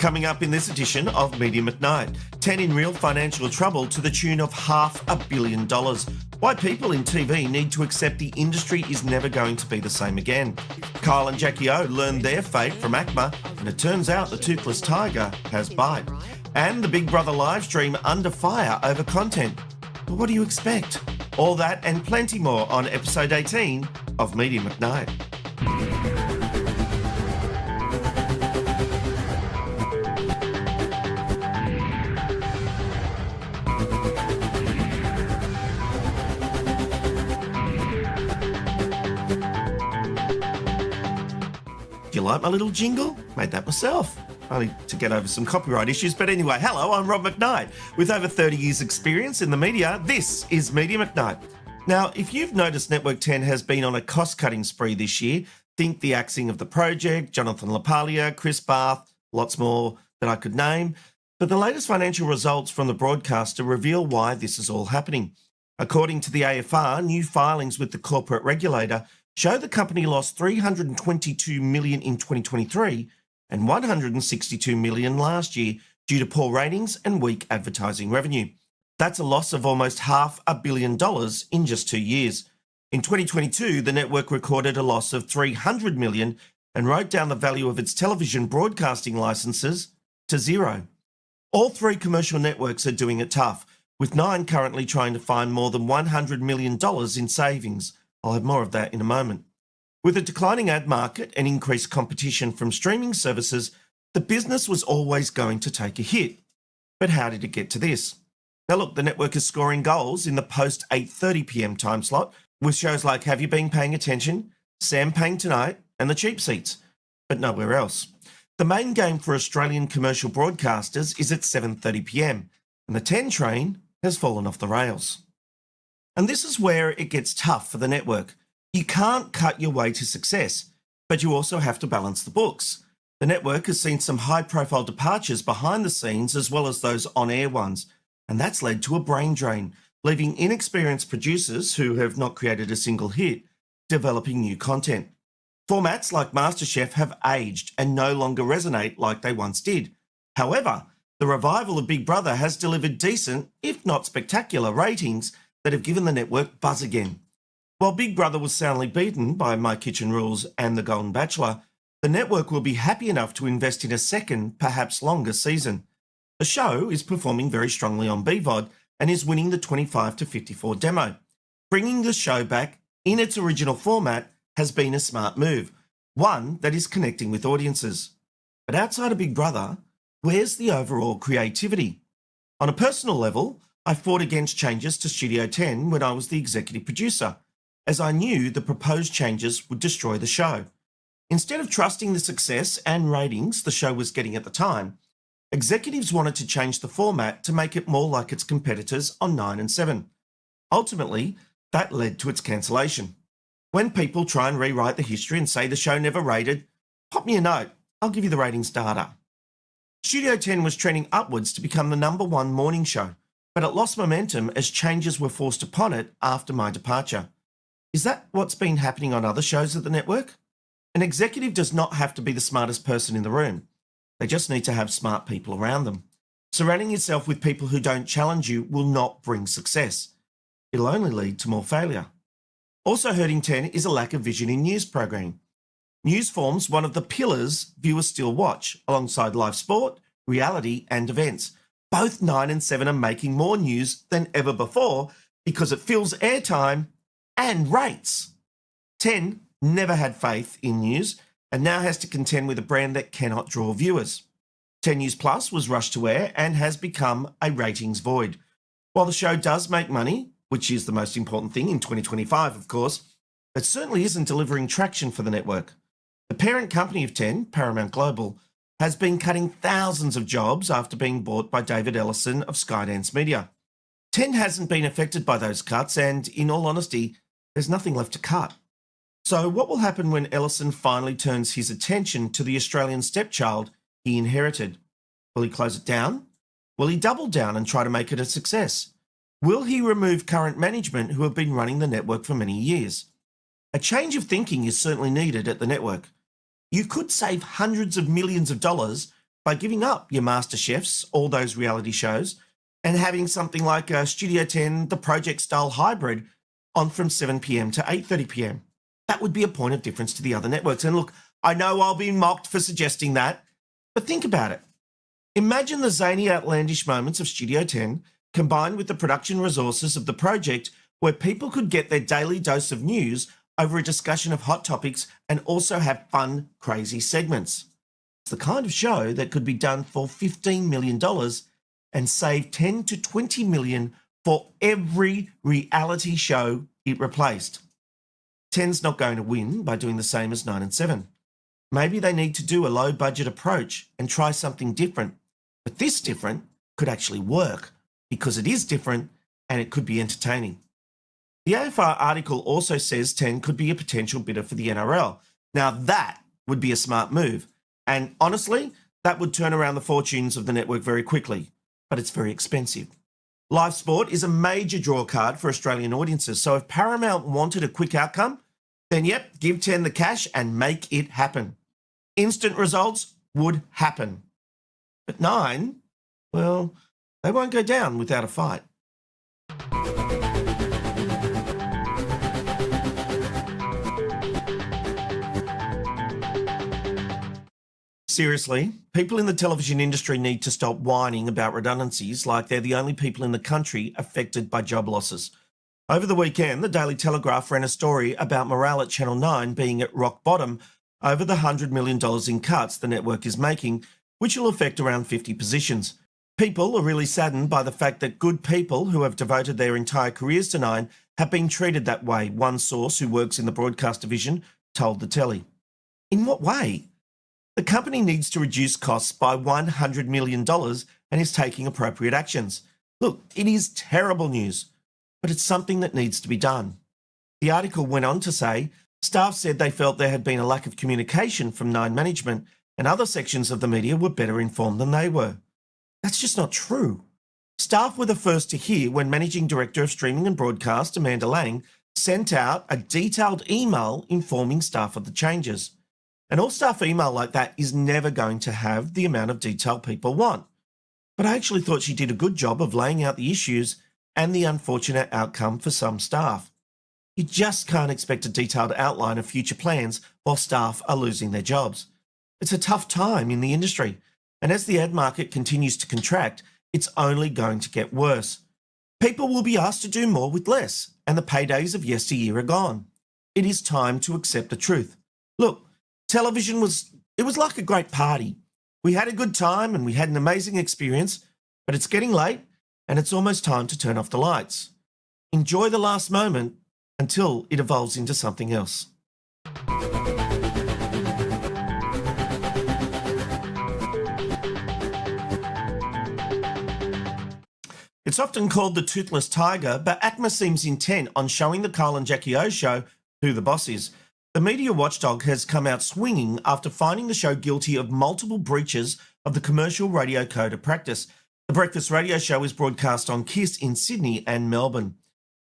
Coming up in this edition of Media McKnight, 10 in real financial trouble to the tune of $500 million. Why people in TV need to accept the industry is never going to be the same again. Kyle and Jackie O learned their fate from ACMA, and it turns out the toothless tiger has bite. And the Big Brother livestream under fire over content. But what do you expect? All that and plenty more on episode 18 of Media McKnight. Do you like my little jingle? Made that myself. Only to get over some copyright issues. But anyway, hello, I'm Rob McKnight. With over 30 years experience in the media, this is Media McKnight. Now, if you've noticed, Network 10 has been on a cost-cutting spree this year. Think the axing of The Project, Jonathan LaPaglia, Chris Barth, lots more that I could name. But the latest financial results from the broadcaster reveal why this is all happening. According to the AFR, new filings with the corporate regulator show the company lost $322 million in 2023 and $162 million last year due to poor ratings and weak advertising revenue. That's a loss of almost $500 million in just 2 years. In 2022, the network recorded a loss of $300 million and wrote down the value of its television broadcasting licenses to zero. All three commercial networks are doing it tough, with 9 currently trying to find more than $100 million in savings. I'll have more of that in a moment. With a declining ad market and increased competition from streaming services, the business was always going to take a hit. But how did it get to this? Now look, the network is scoring goals in the post 8:30 p.m. time slot with shows like Have You Been Paying Attention, Sam Payne Tonight and The Cheap Seats, but nowhere else. The main game for Australian commercial broadcasters is at 7:30 p.m. and the 10 train has fallen off the rails. And this is where it gets tough for the network. You can't cut your way to success, but you also have to balance the books. The network has seen some high-profile departures behind the scenes as well as those on-air ones, and that's led to a brain drain, leaving inexperienced producers who have not created a single hit developing new content. Formats like MasterChef have aged and no longer resonate like they once did. However, the revival of Big Brother has delivered decent, if not spectacular, ratings that have given the network buzz again. While Big Brother was soundly beaten by My Kitchen Rules and The Golden Bachelor, the network will be happy enough to invest in a second, perhaps longer season. The show is performing very strongly on BVOD and is winning the 25 to 54 demo. Bringing the show back in its original format has been a smart move, one that is connecting with audiences. But outside of Big Brother, where's the overall creativity? On a personal level, I fought against changes to Studio 10 when I was the executive producer, as I knew the proposed changes would destroy the show. Instead of trusting the success and ratings the show was getting at the time, executives wanted to change the format to make it more like its competitors on 9 and 7. Ultimately, that led to its cancellation. When people try and rewrite the history and say the show never rated, pop me a note, I'll give you the ratings data. Studio 10 was trending upwards to become the #1 morning show, but it lost momentum as changes were forced upon it after my departure. Is that what's been happening on other shows at the network? An executive does not have to be the smartest person in the room. They just need to have smart people around them. Surrounding yourself with people who don't challenge you will not bring success. It'll only lead to more failure. Also hurting 10 is a lack of vision in news programming. News forms one of the pillars viewers still watch, alongside live sport, reality and events. Both 9 and 7 are making more news than ever before because it fills airtime and rates. 10 never had faith in news and now has to contend with a brand that cannot draw viewers. 10 News Plus was rushed to air and has become a ratings void. While the show does make money, which is the most important thing in 2025, of course, it certainly isn't delivering traction for the network. The parent company of 10, Paramount Global, has been cutting thousands of jobs after being bought by David Ellison of Skydance Media. 10 hasn't been affected by those cuts and, in all honesty, there's nothing left to cut. So what will happen when Ellison finally turns his attention to the Australian stepchild he inherited? Will he close it down? Will he double down and try to make it a success? Will he remove current management who have been running the network for many years? A change of thinking is certainly needed at the network. You could save hundreds of millions of dollars by giving up your Master Chefs, all those reality shows, and having something like Studio 10, the project style hybrid, on from 7 p.m. to 8:30 p.m. That would be a point of difference to the other networks. And look, I know I'll be mocked for suggesting that, but think about it. Imagine the zany, outlandish moments of Studio 10 combined with the production resources of the project, where people could get their daily dose of news over a discussion of hot topics and also have fun, crazy segments. It's the kind of show that could be done for $15 million and save 10 to 20 million for every reality show it replaced. 10's not going to win by doing the same as 9 and 7. Maybe they need to do a low budget approach and try something different. But this different could actually work because it is different and it could be entertaining. The AFR article also says 10 could be a potential bidder for the NRL. Now that would be a smart move. And honestly, that would turn around the fortunes of the network very quickly. But it's very expensive. Live sport is a major draw card for Australian audiences. So if Paramount wanted a quick outcome, then yep, give 10 the cash and make it happen. Instant results would happen. But 9, well, they won't go down without a fight. Seriously, people in the television industry need to stop whining about redundancies like they're the only people in the country affected by job losses. Over the weekend, the Daily Telegraph ran a story about morale at Channel 9 being at rock bottom over the $100 million in cuts the network is making, which will affect around 50 positions. People are really saddened by the fact that good people who have devoted their entire careers to Nine have been treated that way, one source who works in the broadcast division told the telly. In what way? The company needs to reduce costs by $100 million and is taking appropriate actions. Look, it is terrible news, but it's something that needs to be done. The article went on to say, staff said they felt there had been a lack of communication from Nine management and other sections of the media were better informed than they were. That's just not true. Staff were the first to hear when Managing Director of Streaming and Broadcast, Amanda Lang, sent out a detailed email informing staff of the changes. An all-staff email like that is never going to have the amount of detail people want. But I actually thought she did a good job of laying out the issues and the unfortunate outcome for some staff. You just can't expect a detailed outline of future plans while staff are losing their jobs. It's a tough time in the industry, and as the ad market continues to contract, it's only going to get worse. People will be asked to do more with less, and the paydays of yesteryear are gone. It is time to accept the truth. Look, television was like a great party. We had a good time and we had an amazing experience, but it's getting late and it's almost time to turn off the lights. Enjoy the last moment until it evolves into something else. It's often called the toothless tiger, but ACMA seems intent on showing the Kyle and Jackie O show who the boss is. The media watchdog has come out swinging after finding the show guilty of multiple breaches of the Commercial Radio Code of Practice. The breakfast radio show is broadcast on KISS in Sydney and Melbourne.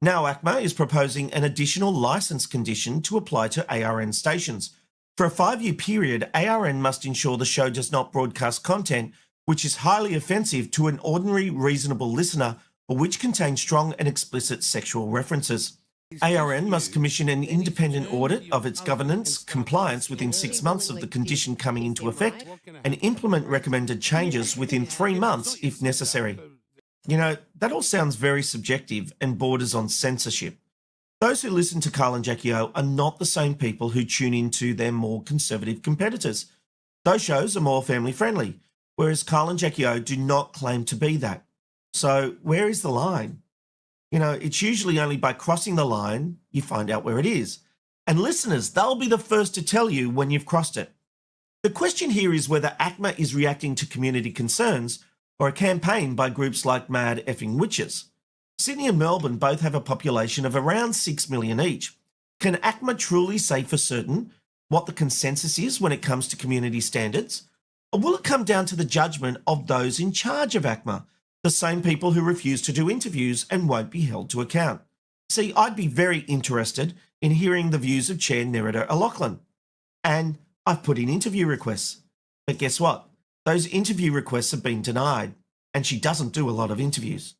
Now ACMA is proposing an additional licence condition to apply to ARN stations. For a 5-year period, ARN must ensure the show does not broadcast content which is highly offensive to an ordinary reasonable listener or which contains strong and explicit sexual references. ARN must commission an independent audit of its governance compliance within 6 months of the condition coming into effect and implement recommended changes within 3 months if necessary. You know, that all sounds very subjective and borders on censorship. Those who listen to Kyle and Jackie O are not the same people who tune into their more conservative competitors. Those shows are more family friendly, whereas Kyle and Jackie O do not claim to be that. So where is the line? You know, it's usually only by crossing the line you find out where it is. And listeners, they'll be the first to tell you when you've crossed it. The question here is whether ACMA is reacting to community concerns or a campaign by groups like Mad Effing Witches. Sydney and Melbourne both have a population of around 6 million each. Can ACMA truly say for certain what the consensus is when it comes to community standards? Or will it come down to the judgment of those in charge of ACMA? The same people who refuse to do interviews and won't be held to account. See, I'd be very interested in hearing the views of Chair Nerida O'Loughlin. And I've put in interview requests. But guess what? Those interview requests have been denied, and she doesn't do a lot of interviews.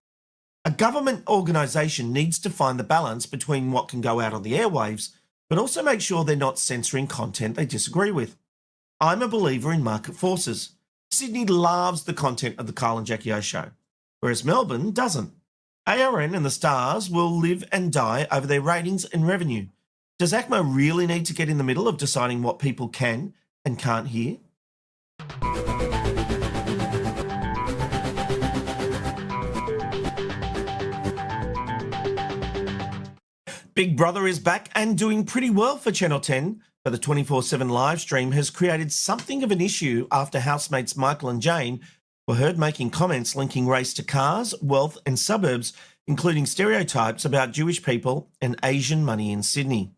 A government organisation needs to find the balance between what can go out on the airwaves, but also make sure they're not censoring content they disagree with. I'm a believer in market forces. Sydney loves the content of the Kyle and Jackie O show, whereas Melbourne doesn't. ARN and the Stars will live and die over their ratings and revenue. Does ACMA really need to get in the middle of deciding what people can and can't hear? Big Brother is back and doing pretty well for Channel 10, but the 24/7 live stream has created something of an issue after housemates Michael and Jane were heard making comments linking race to cars, wealth and suburbs, including stereotypes about Jewish people and Asian money in Sydney.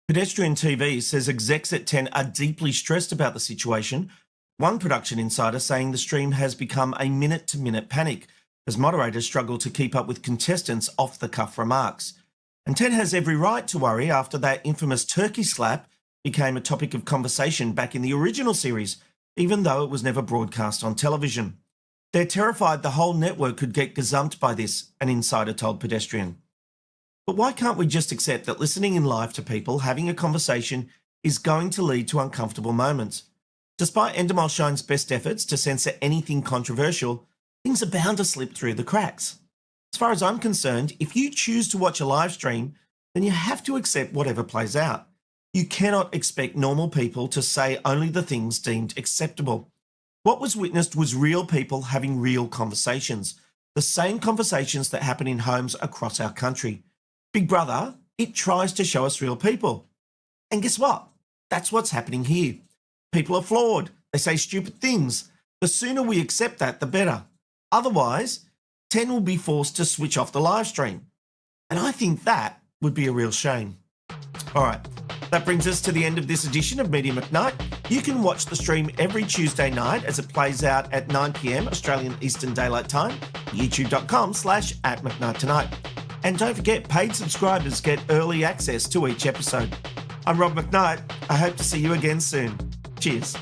Pedestrian TV says execs at 10 are deeply stressed about the situation, one production insider saying the stream has become a minute-to-minute panic as moderators struggle to keep up with contestants' off-the-cuff remarks. And 10 has every right to worry after that infamous turkey slap became a topic of conversation back in the original series, even though it was never broadcast on television. They're terrified the whole network could get gazumped by this, an insider told Pedestrian. But why can't we just accept that listening in live to people having a conversation is going to lead to uncomfortable moments? Despite Endemol Shine's best efforts to censor anything controversial, things are bound to slip through the cracks. As far as I'm concerned, if you choose to watch a live stream, then you have to accept whatever plays out. You cannot expect normal people to say only the things deemed acceptable. What was witnessed was real people having real conversations, the same conversations that happen in homes across our country. Big Brother, it tries to show us real people. And guess what? That's what's happening here. People are flawed. They say stupid things. The sooner we accept that, the better. Otherwise, 10 will be forced to switch off the live stream. And I think that would be a real shame. All right, that brings us to the end of this edition of Media McKnight. You can watch the stream every Tuesday night as it plays out at 9 p.m. Australian Eastern Daylight Time, youtube.com/@McKnightTonight. And don't forget, paid subscribers get early access to each episode. I'm Rob McKnight. I hope to see you again soon. Cheers.